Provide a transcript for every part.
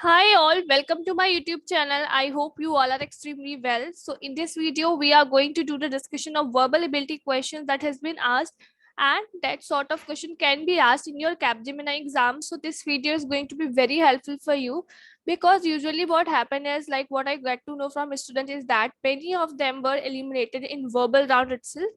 Hi all, welcome to my YouTube channel. I hope you all are extremely well. So in this video, we are going to do the discussion of verbal ability questions that has been asked, and that sort of question can be asked in your Capgemini exam. So this video is going to be very helpful for you, because usually what happen is, like, what I get to know from students is that many of them were eliminated in verbal round itself,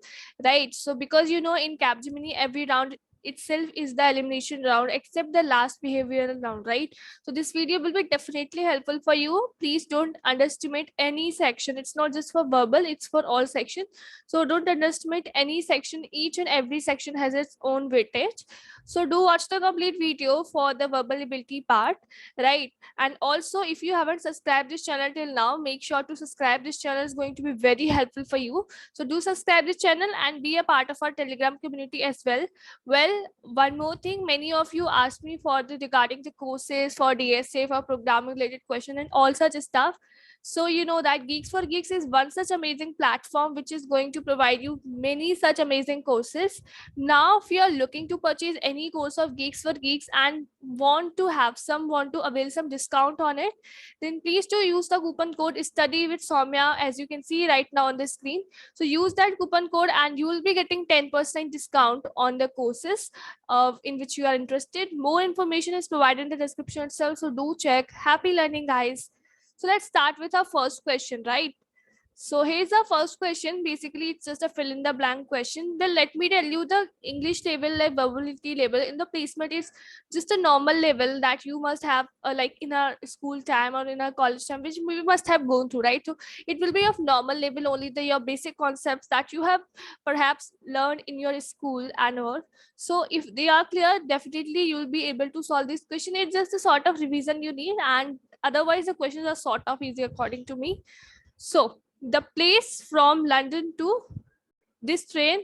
right? So because in Capgemini every round itself is the elimination round except the last behavioral round, right? So this video will be definitely helpful for you. Please don't underestimate any section. It's not just for verbal, it's for all sections. So don't underestimate any section. Each and every section has its own weightage. So do watch the complete video for the verbal ability part, right? And also, if you haven't subscribed this channel till now, make sure to subscribe. This channel is going to be very helpful for you. So do subscribe this channel and be a part of our Telegram community as well. Well, one more thing, many of you asked me for the regarding the courses for DSA, for programming related question and all such stuff. So you know that Geeks for Geeks is one such amazing platform which is going to provide you many such amazing courses. Now, if you are looking to purchase any course of Geeks for Geeks and want to avail some discount on it, then please do use the coupon code Study with Soumya, as you can see right now on the screen. So use that coupon code and you will be getting 10% discount on the courses in which you are interested. More information is provided in the description itself, so do check. Happy learning, guys. So let's start with our first question, right? So here's our first question. Basically, it's just a fill in the blank question. Then let me tell you the English level, like verbability level in the placement is just a normal level that you must have like in a school time or in a college time, which we must have gone through, right? So it will be of normal level only, the your basic concepts that you have perhaps learned in your school and all. So if they are clear, definitely you will be able to solve this question. It's just a sort of revision you need, and otherwise the questions are sort of easy according to me. So the place from London to this train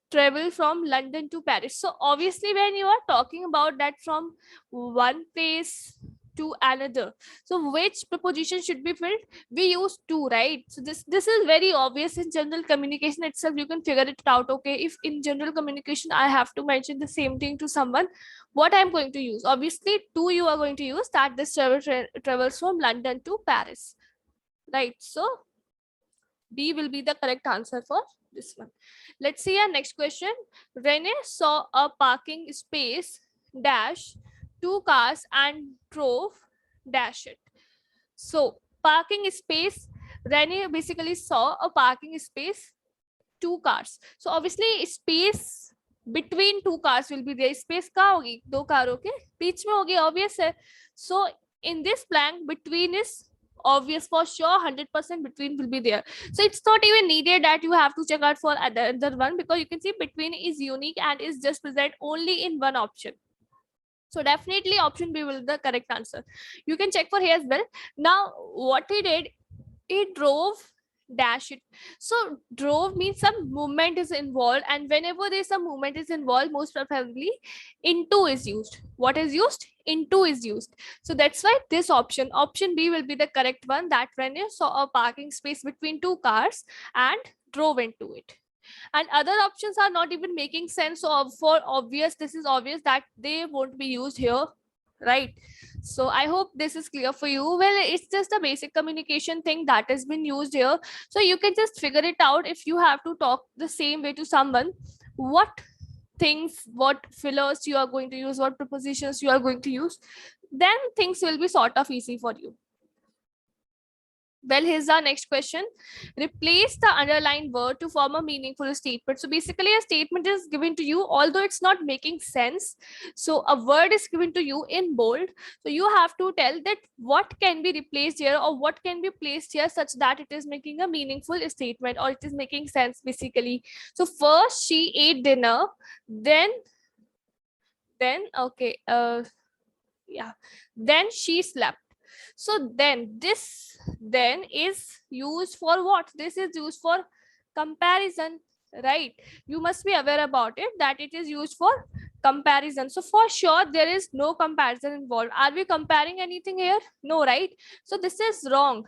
travel from London to Paris. So obviously when you are talking about that from one place to another, so which preposition should be filled? We use to, right? So this is very obvious in general communication itself. You can figure it out. Okay, if in general communication I have to mention the same thing to someone, what I'm going to use? Obviously to you are going to use that this travels from London to Paris, right? So B will be the correct answer for this one. Let's see our next question. Rene saw a parking space dash two cars and drove dash it. So parking space, Rene basically saw a parking space two cars. So obviously space between two cars will be there. Space कहाँ होगी? दो कारों के बीच में होगी, obvious है. So in this blank, between is obvious for sure. 100% between will be there. So it's not even needed that you have to check out for other one, because you can see between is unique and is just present only in one option. So definitely option B will be the correct answer. You can check for here as well. Now what he did, he drove dash it. So drove means some movement is involved, and whenever there's some movement is involved, most probably into is used. What is used? Into is used. So that's why this option B will be the correct one, that when you saw a parking space between two cars and drove into it. And other options are not even making sense. So for obvious, this is obvious that they won't be used here, right? So I hope this is clear for you. Well, it's just a basic communication thing that has been used here. So you can just figure it out. If you have to talk the same way to someone, what things, what fillers you are going to use, what prepositions you are going to use, then things will be sort of easy for you. Well, here's our next question. Replace the underlined word to form a meaningful statement. So basically a statement is given to you, although it's not making sense. So a word is given to you in bold. So you have to tell that what can be replaced here or what can be placed here such that it is making a meaningful statement or it is making sense basically. So first she ate dinner, then okay, yeah, then she slept. So then this then is used for what? This is used for comparison, right? You must be aware about it that it is used for comparison. So for sure there is no comparison involved. Are we comparing anything here? No, right? So this is wrong.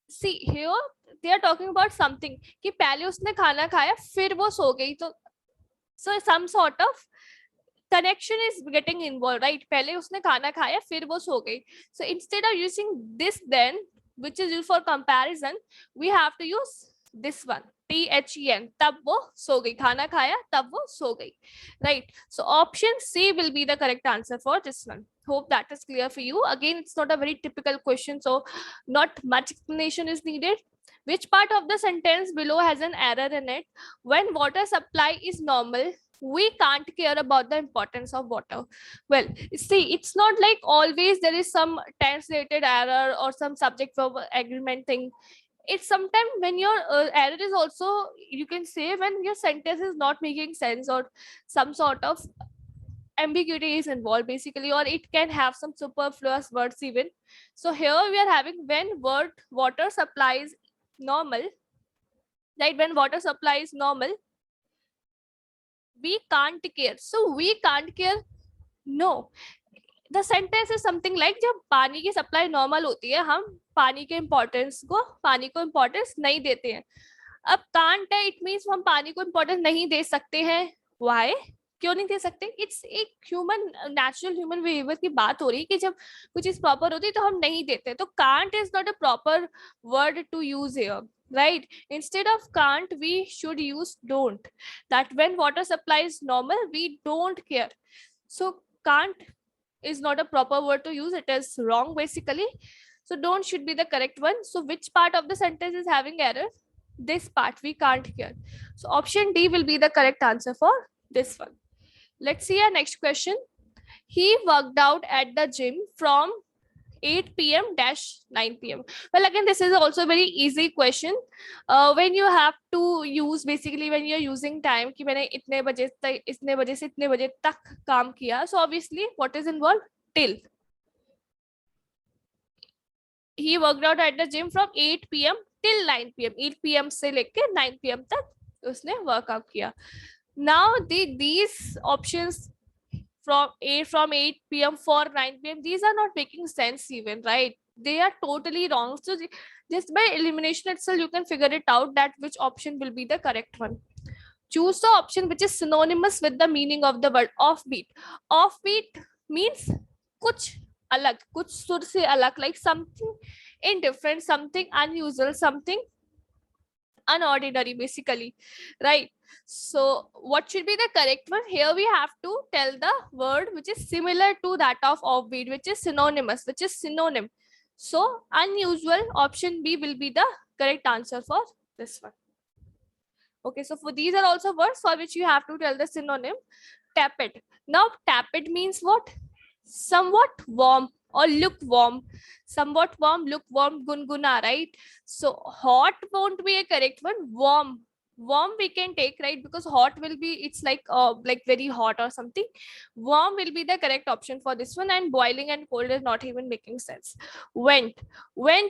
See here they are talking about something कि पहले उसने खाना खाया फिर वो सो गई, तो so some sort of connection is getting involved, right? पहले उसने खाना खाया फिर वो सो गई. So instead of using this then, which is used for comparison, we have to use this one, THEN. तब वो सो गई, खाना खाया तब वो सो गई, right? So option C will be the correct answer for this one. Hope that is clear for you. Again, it's not a very typical question, so not much explanation is needed. Which part of the sentence below has an error in it? When water supply is normal, we can't care about the importance of water. Well, see, it's not like always there is some tense related error or some subject verb agreement thing. It's sometimes when your error is also, you can say, when your sentence is not making sense or some sort of ambiguity is involved basically, or it can have some superfluous words even. So here we are having when word water supply is normal, right? When water supply is normal, we can't care. So we can't care, no. The sentence is something like जब पानी की supply normal होती है हम पानी के importance को importance नहीं देते हैं. अब कांट है, इट मीन्स हम पानी को इम्पोर्टेंस नहीं दे सकते हैं. वाई, क्यों नहीं दे सकते? इट्स एक ह्यूमन नेचुरल ह्यूमन बिहेवियर की बात हो रही है कि जब कुछ चीज प्रॉपर होती है तो हम नहीं देते. तो can't is not a proper word to use here, right? Instead of can't, we should use don't. That when water supply is normal, we don't care. So can't is not a proper word to use. It is wrong basically. So don't should be the correct one. So which part of the sentence is having error? This part, we can't care. So option D will be the correct answer for this one. Let's see our next question. He worked out at the gym from 8 p.m. - 9 p.m. Well, again, this is also a very easy question. When you have to use, basically when you're using time कि मैंने इतने बजे तक, इतने बजे से इतने बजे तक काम किया. So obviously what is involved? Till. He worked out at the gym from 8 p.m. till 9 p.m. 8 p.m. से लेके 9 p.m. तक उसने workout किया. Now these options from 8 p.m. for 9 p.m. these are not making sense even, right? They are totally wrong. So just by elimination itself, you can figure it out that which option will be the correct one. Choose the option which is synonymous with the meaning of the word offbeat. Offbeat means कुछ अलग, कुछ सुर से अलग, like something indifferent, something unusual, something unordinary basically, right? So what should be the correct one? Here we have to tell the word which is similar to that of offbeat, which is synonymous, which is synonym. So unusual, option B will be the correct answer for this one. Okay, so for these are also words for which you have to tell the synonym. Tepid. Now tepid means what? Somewhat warm or lukewarm. Somewhat warm, lukewarm, gunguna, right? So hot won't be a correct one. Warm we can take, right? Because hot will be, it's like very hot or something. Warm will be the correct option for this one, and boiling and cold is not even making sense. Vent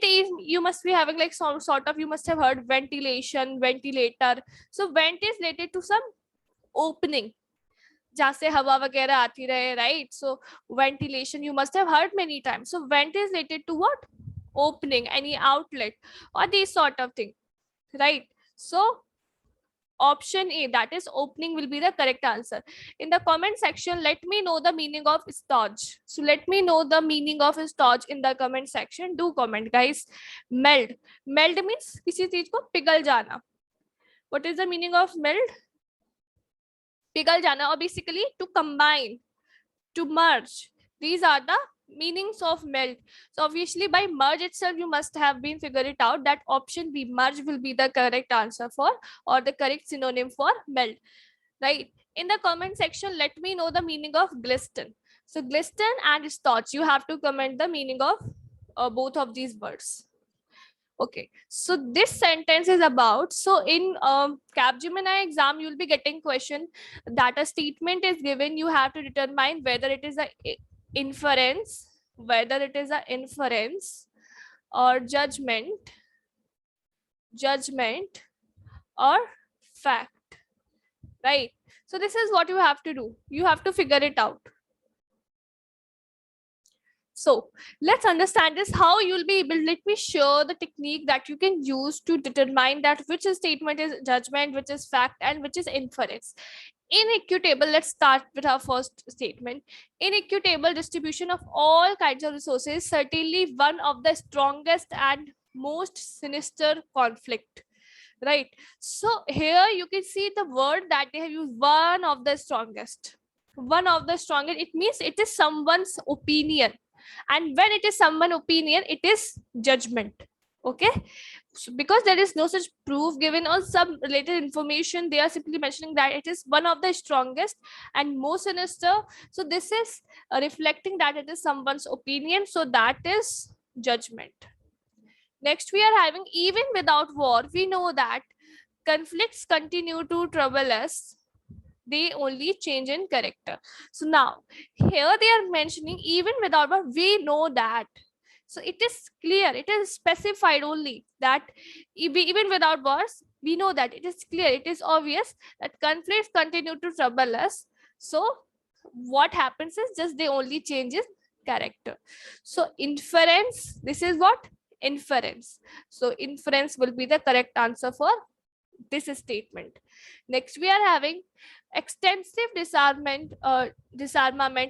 is, you must be having like some sort of, you must have heard ventilation, ventilator. So vent is related to some opening, जहाँ से हवा वगैरह आती रहे, right? So ventilation you must have heard many times. So vent is related to what? Opening, any outlet or these sort of thing, right? So option A, that is opening, will be the correct answer. In the comment section, let me know the meaning of stodge. So let me know the meaning of stodge in the comment section. Do comment, guys. Meld means किसी चीज को पिघल जाना. What is the meaning of meld? पिघल जाना, or basically to combine, to merge. These are the meanings of melt. So obviously by merge itself, you must have been figured it out that option B, merge, will be the correct answer for, or the correct synonym for melt, right? In the comment section, let me know the meaning of glisten. So glisten and stodge, you have to comment the meaning of both of these words. Okay, so this sentence is about, so in Capgemini exam, you'll be getting question that a statement is given. You have to determine whether it is a inference, or judgment or fact, right? So this is what you have to do. You have to figure it out. So let's understand this, how you'll be able, let me show the technique that you can use to determine that which statement is judgment, which is fact, and which is inference. Inequitable, let's start with our first statement. Inequitable distribution of all kinds of resources, certainly one of the strongest and most sinister conflict, right? So here you can see the word that they have used, one of the strongest. One of the strongest, it means it is someone's opinion, and when it is someone's opinion, it is judgment. Okay, so because there is no such proof given or some related information, they are simply mentioning that it is one of the strongest and most sinister. So this is reflecting that it is someone's opinion, so that is judgment. Next, we are having even without war, we know that conflicts continue to trouble us. They only change in character. So now, here they are mentioning even without war, we know that. So it is clear, it is specified only that even without wars, we know that it is clear, it is obvious that conflicts continue to trouble us. So what happens is just they only change in character. So inference, this is what? Inference. So inference will be the correct answer for this statement. Next, we are having extensive disarmament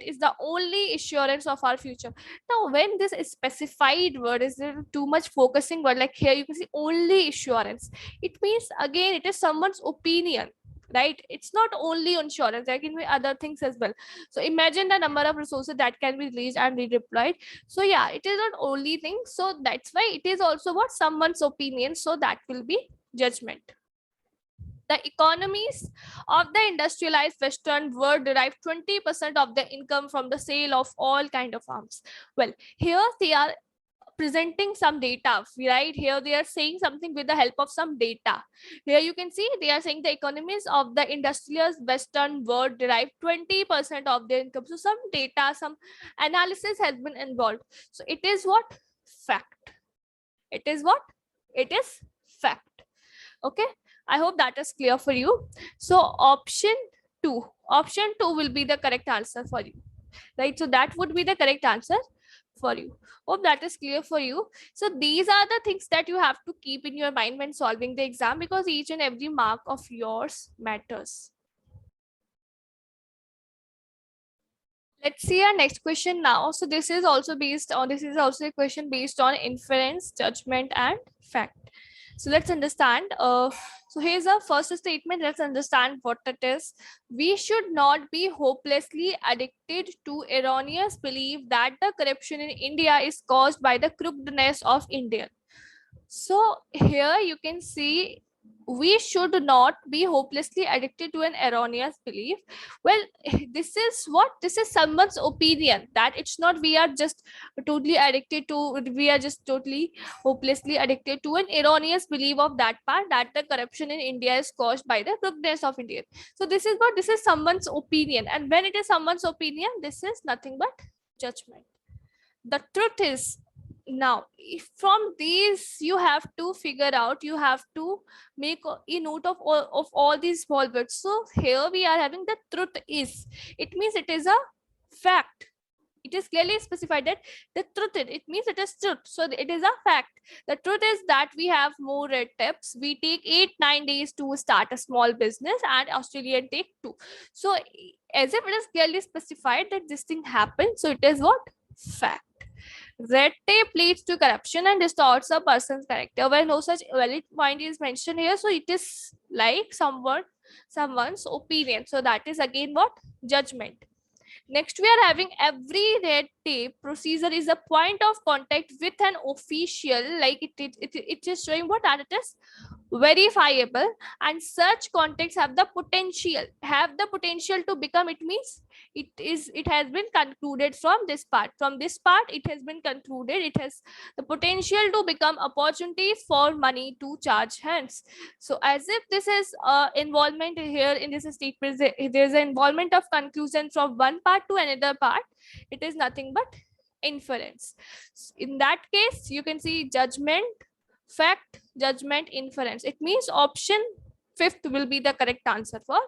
is the only assurance of our future. Now, when this is specified word is there too much focusing word, like here you can see only assurance, it means again it is someone's opinion, right? It's not only insurance, there can be other things as well. So imagine the number of resources that can be released and redeployed. So yeah, it is not only thing, so that's why it is also what someone's opinion, so that will be judgment. The economies of the industrialized Western world derive 20% of their income from the sale of all kind of arms. Well, here they are presenting some data, right? Here they are saying something with the help of some data. Here you can see they are saying the economies of the industrialized Western world derive 20% of their income. So some data, some analysis has been involved. So it is what? Fact. It is what? It is fact. Okay, I hope that is clear for you. So option 2 will be the correct answer for you, right? So that would be the correct answer for you. Hope that is clear for you. So these are the things that you have to keep in your mind when solving the exam, because each and every mark of yours matters. Let's see our next question now. So this is also a question based on inference, judgment, and fact. So let's understand. So here's our first statement. Let's understand what it is. We should not be hopelessly addicted to erroneous belief that the corruption in India is caused by the crookedness of India. So here you can see we should not be hopelessly addicted to an erroneous belief. Well, this is someone's opinion, that it's not we are just totally hopelessly addicted to an erroneous belief of that part, that the corruption in India is caused by the crookedness of India. So this is someone's opinion, and when it is someone's opinion, this is nothing but judgment. The truth is, now if from these you have to figure out, you have to make a note of all these small words. So here we are having the truth is, it means it is a fact. It is clearly specified that the truth is, it means it is truth, so it is a fact. The truth is that we have more red tapes, we take 8-9 days to start a small business, and Australian take 2. So as if it is clearly specified that this thing happened, so it is what? Fact. Red tape leads to corruption and distorts a person's character, where no such valid point is mentioned here. So it is like someone's opinion. So that is again what? Judgment. Next, we are having every red tape procedure is a point of contact with an official, like it is showing what? That it is verifiable, and such contacts have the potential to become, it means it has been concluded from this part, it has been concluded, it has the potential to become opportunities for money to charge hands. So as if this is involvement here in this statement, there's an involvement of conclusion from one part to another part, it is nothing but inference. In that case, you can see judgment, fact, judgment, inference. It means option 5th will be the correct answer for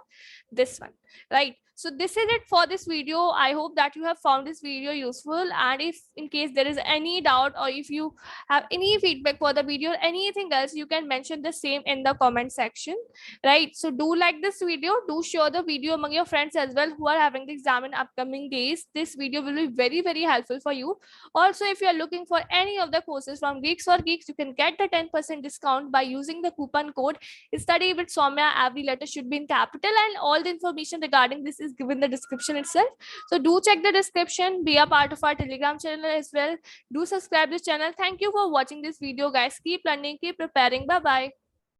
this one, right? So this is it for this video. I hope that you have found this video useful, and if in case there is any doubt or if you have any feedback for the video or anything else, you can mention the same in the comment section, right? So do like this video, do share the video among your friends as well who are having the exam in upcoming days. This video will be very, very helpful for you. Also, if you are looking for any of the courses from Geeks for Geeks, you can get the 10% discount by using the coupon code Study with Soumya. Every letter should be in capital, and all the information regarding this is given in the description itself. So do check the description, be a part of our Telegram channel as well. Do subscribe this channel. Thank you for watching this video, guys. Keep learning, keep preparing. Bye bye.